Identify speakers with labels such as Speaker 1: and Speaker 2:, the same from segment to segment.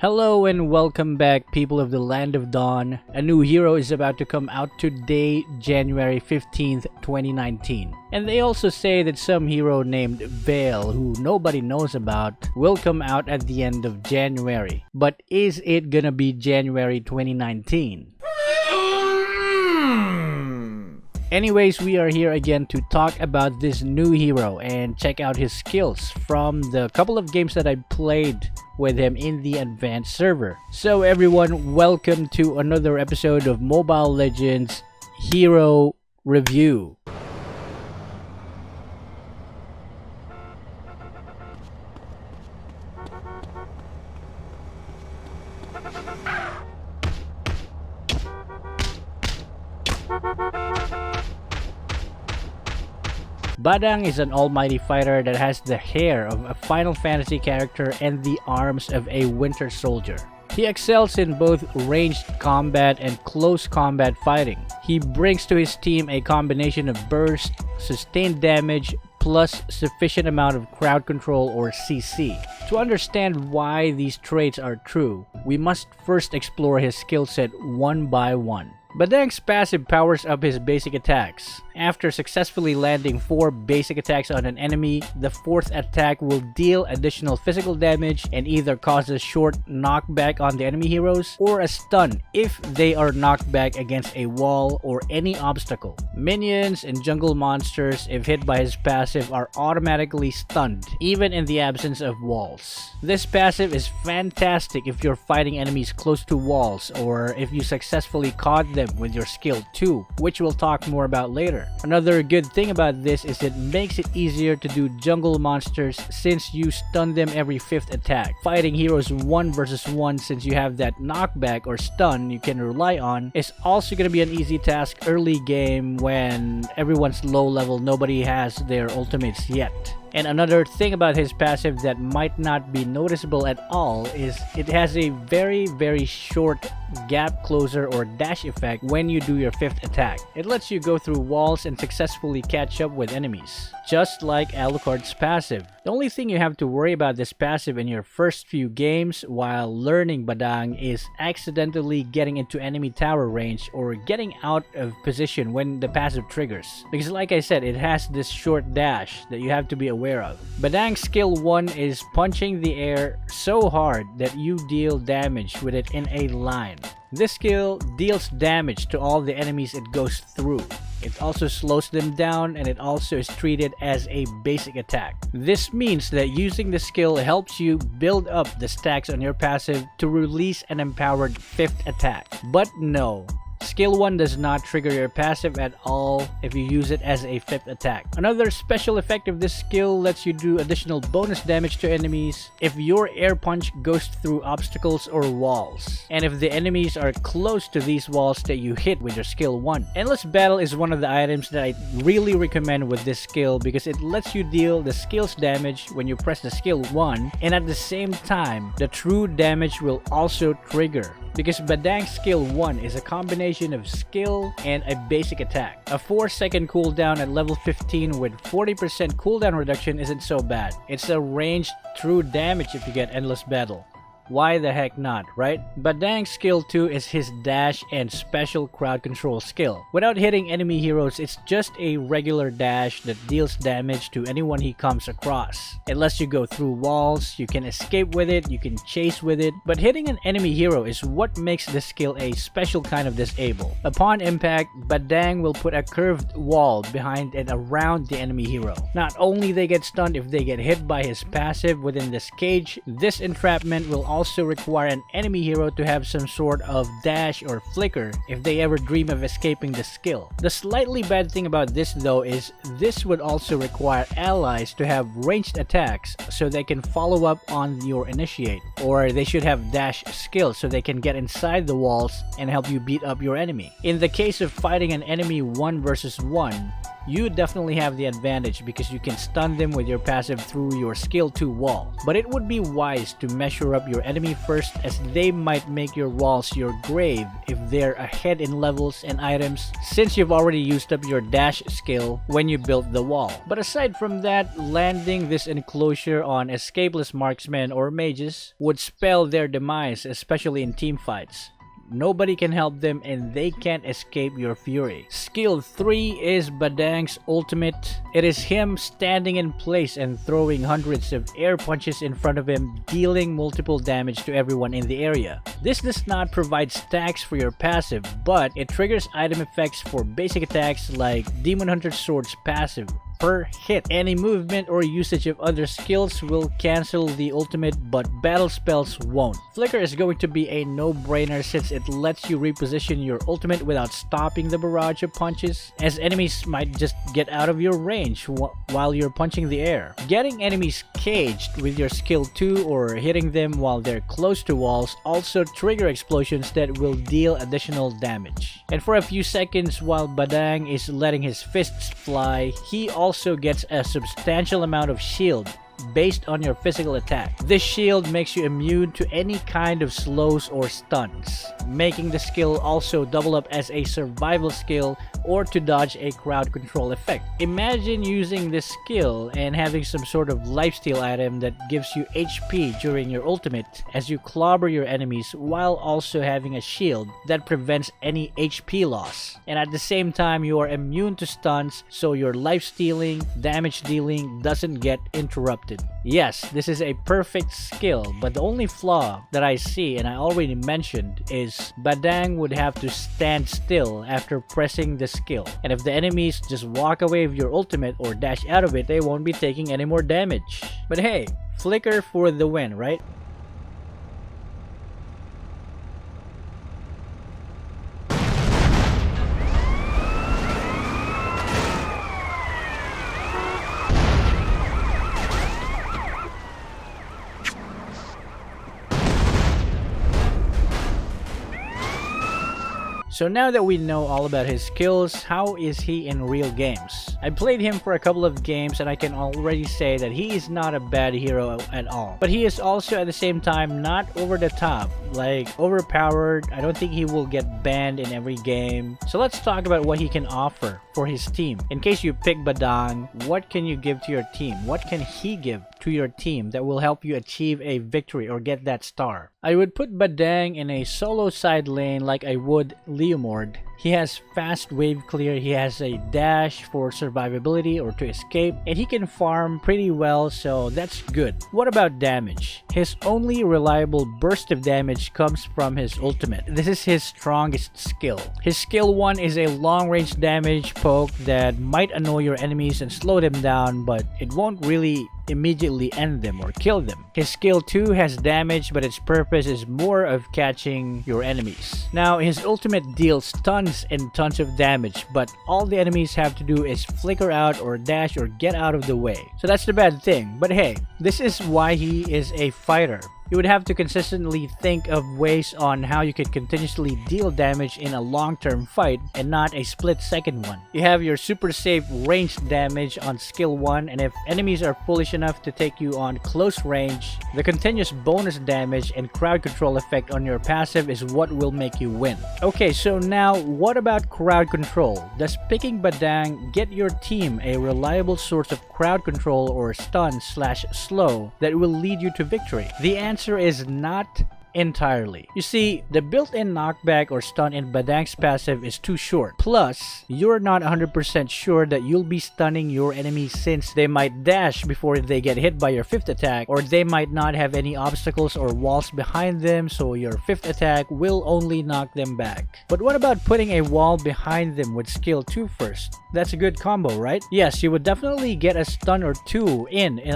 Speaker 1: Hello and welcome back, people of the Land of Dawn. A new hero is about to come out today, January 15th, 2019. And they also say that some hero named Vale, who nobody knows about, will come out at the end of January. But is it gonna be January 2019? Anyways, we are here again to talk about this new hero and check out his skills from the couple of games that I played with him in the advanced server. So everyone, welcome to another episode of Mobile Legends Hero Review. Badang is an almighty fighter that has the hair of a Final Fantasy character and the arms of a Winter Soldier. He excels in both ranged combat and close combat fighting. He brings to his team a combination of burst, sustained damage, plus sufficient amount of crowd control or CC. To understand why these traits are true, we must first explore his skill set one by one. Badang's passive powers up his basic attacks. After successfully landing 4 basic attacks on an enemy, the 4th attack will deal additional physical damage and either cause a short knockback on the enemy heroes or a stun if they are knocked back against a wall or any obstacle. Minions and jungle monsters, if hit by his passive, are automatically stunned, even in the absence of walls. This passive is fantastic if you're fighting enemies close to walls or if you successfully caught them with your skill 2, which we'll talk more about later. Another good thing about this is it makes it easier to do jungle monsters since you stun them every 5th attack. Fighting heroes 1 versus 1, since you have that knockback or stun you can rely on, is also going to be an easy task early game when everyone's low level, nobody has their ultimates yet. And another thing about his passive that might not be noticeable at all is it has a very short gap closer or dash effect when you do your 5th attack. It lets you go through walls and successfully catch up with enemies, just like Alucard's passive. The only thing you have to worry about this passive in your first few games while learning Badang is accidentally getting into enemy tower range or getting out of position when the passive triggers. Because like I said, it has this short dash that you have to be aware of. Badang's skill 1 is punching the air so hard that you deal damage with it in a line. This skill deals damage to all the enemies it goes through. It also slows them down, and it also is treated as a basic attack. This means that using the skill helps you build up the stacks on your passive to release an empowered 5th attack. But no, Skill 1 does not trigger your passive at all if you use it as a 5th attack. Another special effect of this skill lets you do additional bonus damage to enemies if your air punch goes through obstacles or walls, and if the enemies are close to these walls that you hit with your skill 1. Endless Battle is one of the items that I really recommend with this skill because it lets you deal the skill's damage when you press the skill 1, and at the same time, the true damage will also trigger. Because Badang's skill 1 is a combination of skill and a basic attack. A 4-second cooldown at level 15 with 40% cooldown reduction isn't so bad. It's a ranged true damage if you get Endless Battle. Why the heck not, right? Badang's skill 2 is his dash and special crowd control skill. Without hitting enemy heroes, it's just a regular dash that deals damage to anyone he comes across. It lets you go through walls, you can escape with it, you can chase with it, but hitting an enemy hero is what makes this skill a special kind of disable. Upon impact, Badang will put a curved wall behind and around the enemy hero. Not only they get stunned if they get hit by his passive within this cage, this entrapment will also require an enemy hero to have some sort of dash or flicker if they ever dream of escaping the skill. The slightly bad thing about this though is this would also require allies to have ranged attacks so they can follow up on your initiate, or they should have dash skills so they can get inside the walls and help you beat up your enemy. In the case of fighting an enemy 1 versus 1, you definitely have the advantage because you can stun them with your passive through your skill 2 wall. But it would be wise to measure up your enemy first, as they might make your walls your grave if they're ahead in levels and items, since you've already used up your dash skill when you built the wall. But aside from that, landing this enclosure on escapeless marksmen or mages would spell their demise, especially in team fights. Nobody can help them and they can't escape your fury. Skill 3 is Badang's ultimate. It is him standing in place and throwing hundreds of air punches in front of him, dealing multiple damage to everyone in the area. This does not provide stacks for your passive, but it triggers item effects for basic attacks like Demon Hunter Sword's passive. Per hit, any movement or usage of other skills will cancel the ultimate, but battle spells won't. Flicker is going to be a no-brainer since it lets you reposition your ultimate without stopping the barrage of punches, as enemies might just get out of your range while you're punching the air. Getting enemies caged with your skill 2 or hitting them while they're close to walls also trigger explosions that will deal additional damage. And for a few seconds while Badang is letting his fists fly, he also gets a substantial amount of shield based on your physical attack. This shield makes you immune to any kind of slows or stuns, making the skill also double up as a survival skill or to dodge a crowd control effect. Imagine using this skill and having some sort of lifesteal item that gives you HP during your ultimate as you clobber your enemies, while also having a shield that prevents any HP loss. And at the same time, you are immune to stuns, so your life stealing, damage dealing doesn't get interrupted. Yes, this is a perfect skill, but the only flaw that I see, and I already mentioned, is Badang would have to stand still after pressing the skill. And if the enemies just walk away with your ultimate or dash out of it, they won't be taking any more damage. But hey, Flicker for the win, right? So now that we know all about his skills, how is he in real games? I played him for a couple of games and I can already say that he is not a bad hero at all. But he is also at the same time not over the top, like overpowered. I don't think he will get banned in every game. So let's talk about what he can offer for his team. In case you pick Badang, what can you give to your team? What can he give to your team that will help you achieve a victory or get that star? I would put Badang in a solo side lane like I would Leomord. He has fast wave clear, he has a dash for survivability or to escape, and he can farm pretty well, so that's good. What about damage? His only reliable burst of damage comes from his ultimate. This is his strongest skill. His skill 1 is a long range damage poke that might annoy your enemies and slow them down, but it won't really immediately end them or kill them. His skill 2 has damage, but its purpose is more of catching your enemies. Now, his ultimate deals tons and tons of damage, but all the enemies have to do is flicker out or dash or get out of the way. So that's the bad thing. But hey, this is why he is a fighter. You would have to consistently think of ways on how you could continuously deal damage in a long-term fight and not a split-second one. You have your super safe ranged damage on skill 1, and if enemies are foolish enough to take you on close range, the continuous bonus damage and crowd control effect on your passive is what will make you win. Okay, so now what about crowd control? Does picking Badang get your team a reliable source of crowd control or stun/slow that will lead you to victory? The answer is not entirely. You see, the built-in knockback or stun in Badang's passive is too short. Plus, you're not 100% sure that you'll be stunning your enemies, since they might dash before they get hit by your 5th attack, or they might not have any obstacles or walls behind them, so your 5th attack will only knock them back. But what about putting a wall behind them with skill 2 first? That's a good combo, right? Yes, you would definitely get a stun or 2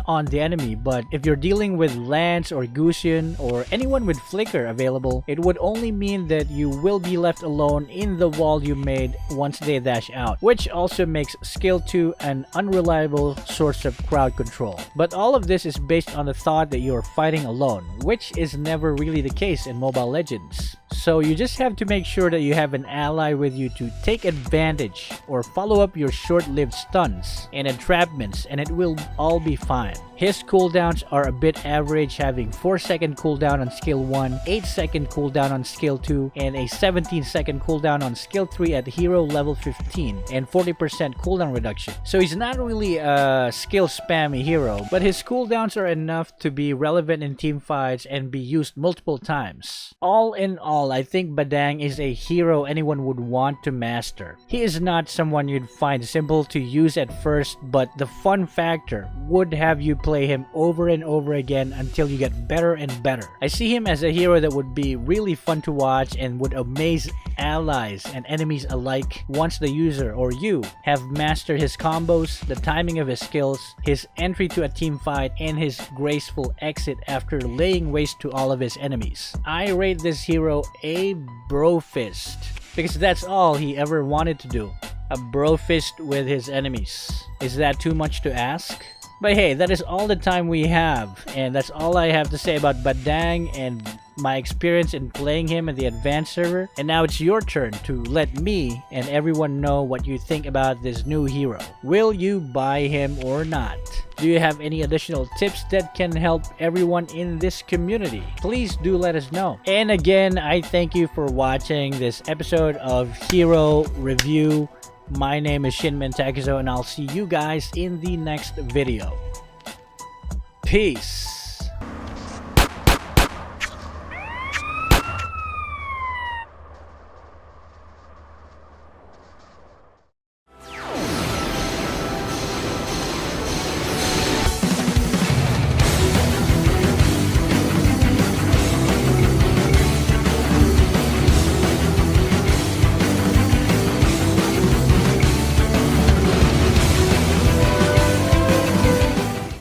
Speaker 1: on the enemy, but if you're dealing with Lance or Gusion or anyone with Flicker available, it would only mean that you will be left alone in the wall you made once they dash out, which also makes skill 2 an unreliable source of crowd control. But all of this is based on the thought that you're fighting alone, which is never really the case in Mobile Legends. So you just have to make sure that you have an ally with you to take advantage or follow up your short-lived stuns and entrapments, and it will all be fine. His cooldowns are a bit average, having 4-second cooldown on skill 1, 8-second cooldown on skill 2, and a 17-second cooldown on skill 3 at hero level 15, and 40% cooldown reduction. So he's not really a skill spammy hero, but his cooldowns are enough to be relevant in team fights and be used multiple times. All in all, I think Badang is a hero anyone would want to master. He is not someone you'd find simple to use at first, but the fun factor would have you play him over and over again until you get better and better. I see him as a hero that would be really fun to watch and would amaze allies and enemies alike once the user or you have mastered his combos, the timing of his skills, his entry to a team fight, and his graceful exit after laying waste to all of his enemies. I rate this hero a bro fist because that's all he ever wanted to do. A bro fist with his enemies. Is that too much to ask? But hey, that is all the time we have, and that's all I have to say about Badang and my experience in playing him in the advanced server. And now it's your turn to let me and everyone know what you think about this new hero. Will you buy him or not? Do you have any additional tips that can help everyone in this community? Please do let us know. And again, I thank you for watching this episode of Hero Review. My name is Shinmen Takizo, and I'll see you guys in the next video. Peace.